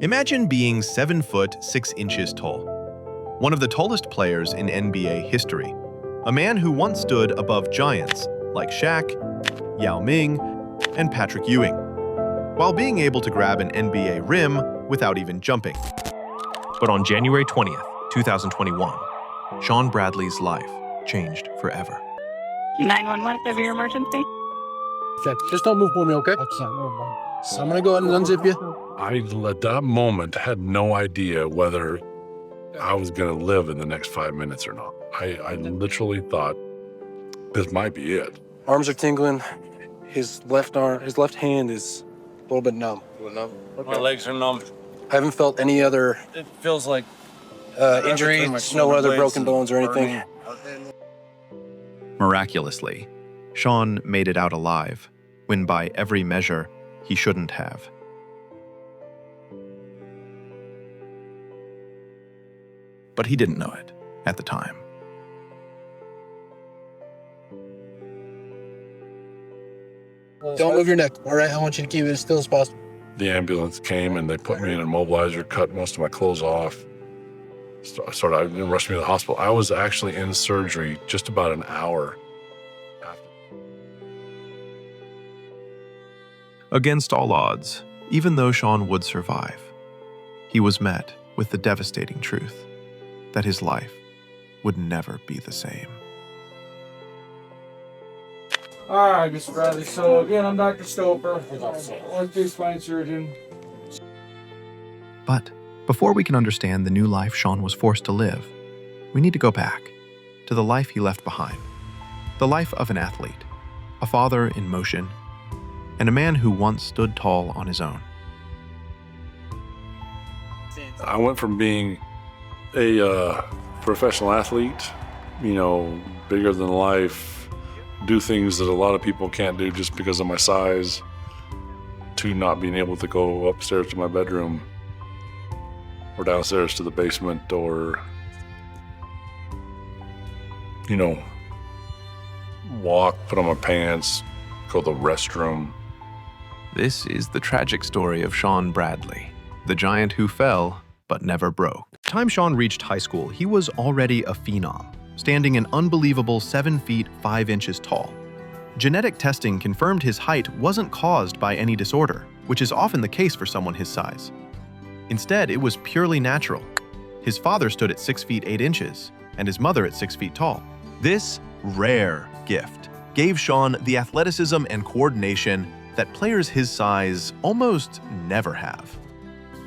Imagine being 7 foot 6 inches tall, one of the tallest players in NBA history, a man who once stood above giants like Shaq, Yao Ming, and Patrick Ewing, while being able to grab an NBA rim without even jumping. But on January 20th, 2021, Shawn Bradley's life changed forever. 911, have your emergency? Check. Just don't move for me, okay? So I'm gonna go ahead and unzip you. I, at that moment, had no idea whether I was gonna live in the next 5 minutes or not. I literally thought this might be it. Arms are tingling. His left hand is a little bit numb. My legs are numb. I haven't felt any other It feels like injuries, no other broken bones or anything. Miraculously, Shawn made it out alive, when by every measure, he shouldn't have. But he didn't know it at the time. Don't move your neck, all right? I want you to keep it as still as possible. The ambulance came and they put me in an immobilizer, cut most of my clothes off. I rushed me to the hospital. I was actually in surgery just about an hour after. Against all odds, even though Shawn would survive, he was met with the devastating truth that his life would never be the same. All right, Mr. Bradley. So again, I'm Dr. Stoper, orthopedic spine surgeon. But before we can understand the new life Shawn was forced to live, we need to go back to the life he left behind. The life of an athlete, a father in motion, and a man who once stood tall on his own. I went from being a professional athlete, bigger than life, do things that a lot of people can't do just because of my size, to not being able to go upstairs to my bedroom or downstairs to the basement or, walk, put on my pants, go to the restroom. This is the tragic story of Shawn Bradley, the giant who fell but never broke. Time Shawn reached high school, he was already a phenom, standing an unbelievable 7 feet 5 inches tall. Genetic testing confirmed his height wasn't caused by any disorder, which is often the case for someone his size. Instead, it was purely natural. His father stood at 6 feet 8 inches, and his mother at 6 feet tall. This rare gift gave Shawn the athleticism and coordination that players his size almost never have.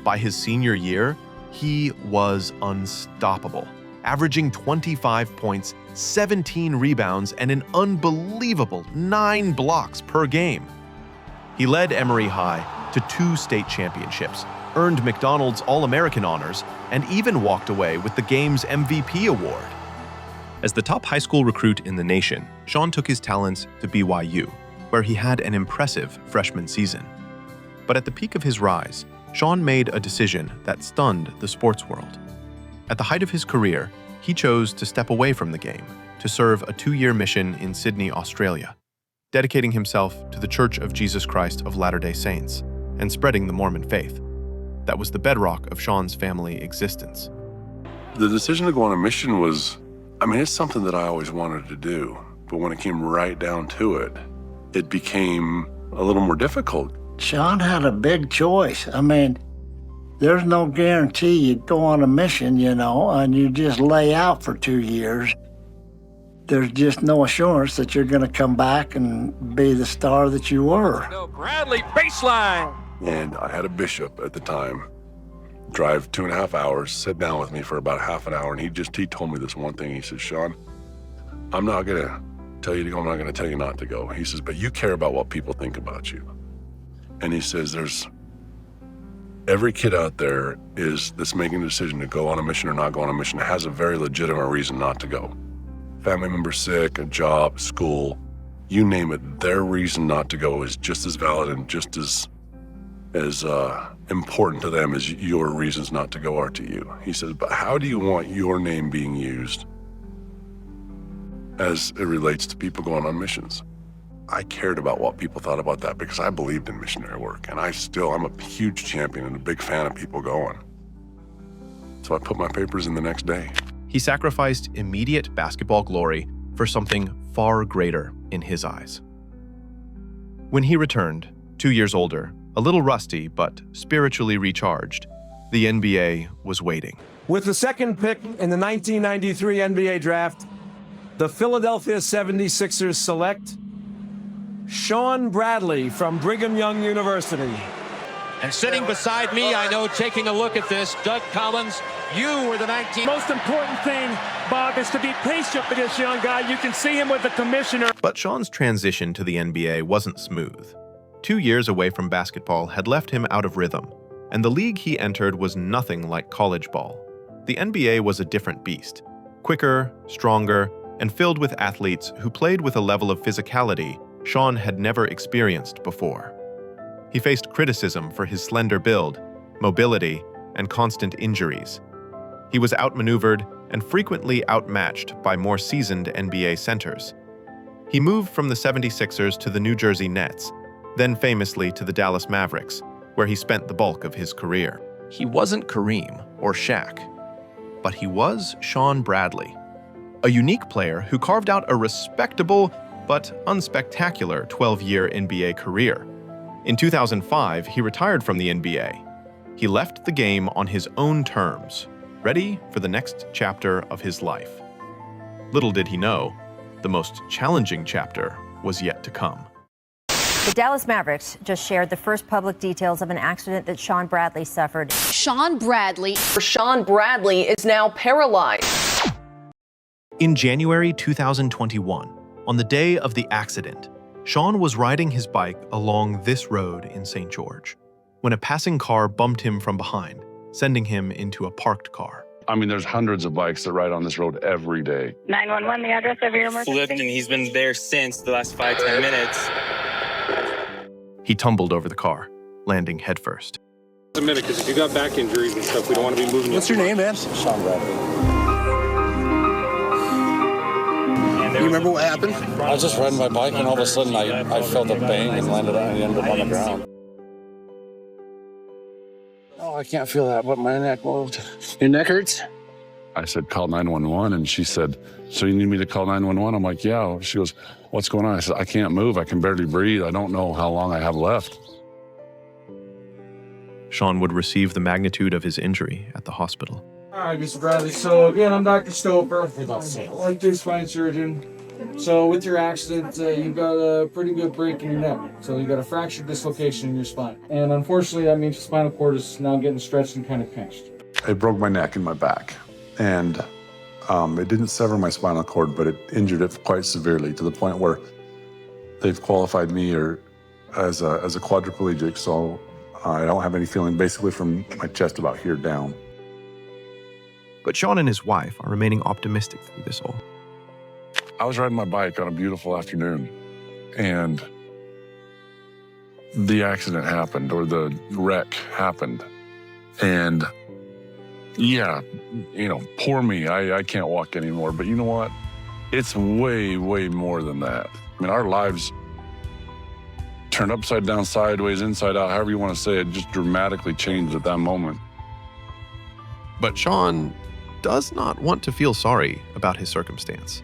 By his senior year, he was unstoppable, averaging 25 points, 17 rebounds, and an unbelievable 9 blocks per game. He led Emory High to 2 state championships, earned McDonald's All-American honors, and even walked away with the game's MVP award. As the top high school recruit in the nation, Shawn took his talents to BYU, where he had an impressive freshman season. But at the peak of his rise, Shawn made a decision that stunned the sports world. At the height of his career, he chose to step away from the game to serve a 2-year mission in Sydney, Australia, dedicating himself to the Church of Jesus Christ of Latter-day Saints and spreading the Mormon faith. That was the bedrock of Shawn's family existence. The decision to go on a mission was, it's something that I always wanted to do. But when it came right down to it, it became a little more difficult. Shawn had a big choice. There's no guarantee you'd go on a mission, and you just lay out for 2 years. There's just no assurance that you're going to come back and be the star that you were. Bradley, baseline. And I had a bishop at the time drive 2.5 hours, sit down with me for about half an hour, and he told me this one thing. He says, Shawn, I'm not going to tell you to go, I'm not going to tell you not to go. He says, but you care about what people think about you. And he says, there's every kid out there that's making a decision to go on a mission or not go on a mission has a very legitimate reason not to go. Family member sick, a job, school, you name it, their reason not to go is just as valid and just as important to them as your reasons not to go are to you. He says, but how do you want your name being used as it relates to people going on missions? I cared about what people thought about that because I believed in missionary work, and I'm a huge champion and a big fan of people going. So I put my papers in the next day. He sacrificed immediate basketball glory for something far greater in his eyes. When he returned, 2 years older, a little rusty but spiritually recharged, the NBA was waiting. With the second pick in the 1993 NBA draft, the Philadelphia 76ers select Shawn Bradley from Brigham Young University. And sitting beside me, I know, taking a look at this, Doug Collins, you were the 19... Most important thing, Bob, is to be patient with this young guy. You can see him with the commissioner. But Shawn's transition to the NBA wasn't smooth. 2 years away from basketball had left him out of rhythm, and the league he entered was nothing like college ball. The NBA was a different beast, quicker, stronger, and filled with athletes who played with a level of physicality Shawn had never experienced before. He faced criticism for his slender build, mobility, and constant injuries. He was outmaneuvered and frequently outmatched by more seasoned NBA centers. He moved from the 76ers to the New Jersey Nets, then famously to the Dallas Mavericks, where he spent the bulk of his career. He wasn't Kareem or Shaq, but he was Shawn Bradley, a unique player who carved out a respectable but unspectacular 12-year NBA career. In 2005, he retired from the NBA. He left the game on his own terms, ready for the next chapter of his life. Little did he know, the most challenging chapter was yet to come. The Dallas Mavericks just shared the first public details of an accident that Shawn Bradley suffered. Shawn Bradley is now paralyzed. In January 2021, on the day of the accident, Shawn was riding his bike along this road in St. George when a passing car bumped him from behind, sending him into a parked car. I mean, there's hundreds of bikes that ride on this road every day. 911, the address of your emergency? Flipped, and he's been there since the last 5-10 minutes. He tumbled over the car, landing headfirst. A minute, because if you got back injuries and stuff, we don't want to be moving. What's your name, man? Shawn Bradley. You remember what happened? I was just riding my bike, and all of a sudden I felt a bang and ended up on the ground. Oh, I can't feel that, but my neck moved. Your neck hurts? I said, call 911, and she said, so you need me to call 911? I'm like, yeah. She goes, what's going on? I said, I can't move. I can barely breathe. I don't know how long I have left. Shawn would receive the magnitude of his injury at the hospital. All right, Mr. Bradley. So again, I'm Dr. Stoper, orthopedic spine surgeon. So with your accident, you've got a pretty good break in your neck. So you got a fractured dislocation in your spine. And unfortunately, that means the spinal cord is now getting stretched and kind of pinched. It broke my neck and my back. And it didn't sever my spinal cord, but it injured it quite severely to the point where they've qualified me as a quadriplegic. So I don't have any feeling basically from my chest about here down. But Shawn and his wife are remaining optimistic through this all. I was riding my bike on a beautiful afternoon, and the accident happened, or the wreck happened. And yeah, poor me, I can't walk anymore. But you know what? It's way, way more than that. I mean, our lives turned upside down, sideways, inside out, however you want to say it, just dramatically changed at that moment. But Shawn does not want to feel sorry about his circumstance.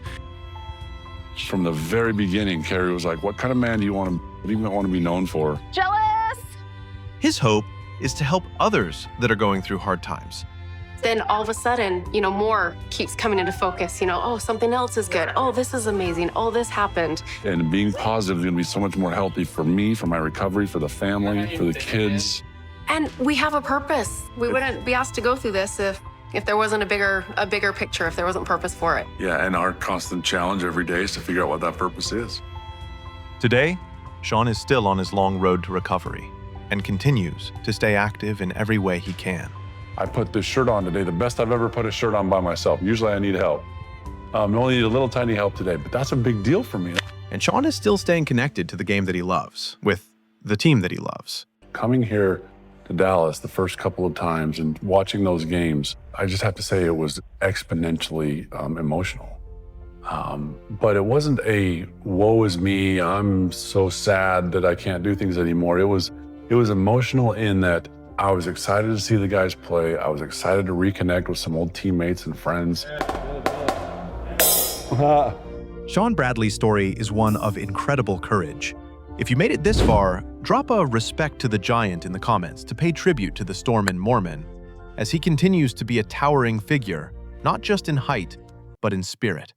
From the very beginning, Carrie was like, what kind of man do you want to be known for? Jealous! His hope is to help others that are going through hard times. Then all of a sudden, more keeps coming into focus. Oh, something else is good. Oh, this is amazing. Oh, this happened. And being positive is going to be so much more healthy for me, for my recovery, for the family, for the kids. And we have a purpose. We wouldn't be asked to go through this if there wasn't a bigger picture, if there wasn't purpose for it. Yeah, and our constant challenge every day is to figure out what that purpose is. Today, Shawn is still on his long road to recovery and continues to stay active in every way he can. I put this shirt on today, the best I've ever put a shirt on by myself. Usually I need help. I only need a little tiny help today, but that's a big deal for me. And Shawn is still staying connected to the game that he loves, with the team that he loves. Coming here to Dallas the first couple of times and watching those games, I just have to say it was exponentially emotional. But it wasn't a woe is me, I'm so sad that I can't do things anymore. It was emotional in that I was excited to see the guys play. I was excited to reconnect with some old teammates and friends. Shawn Bradley's story is one of incredible courage. If you made it this far, drop a respect to the giant in the comments to pay tribute to the Stormin' Mormon, as he continues to be a towering figure, not just in height, but in spirit.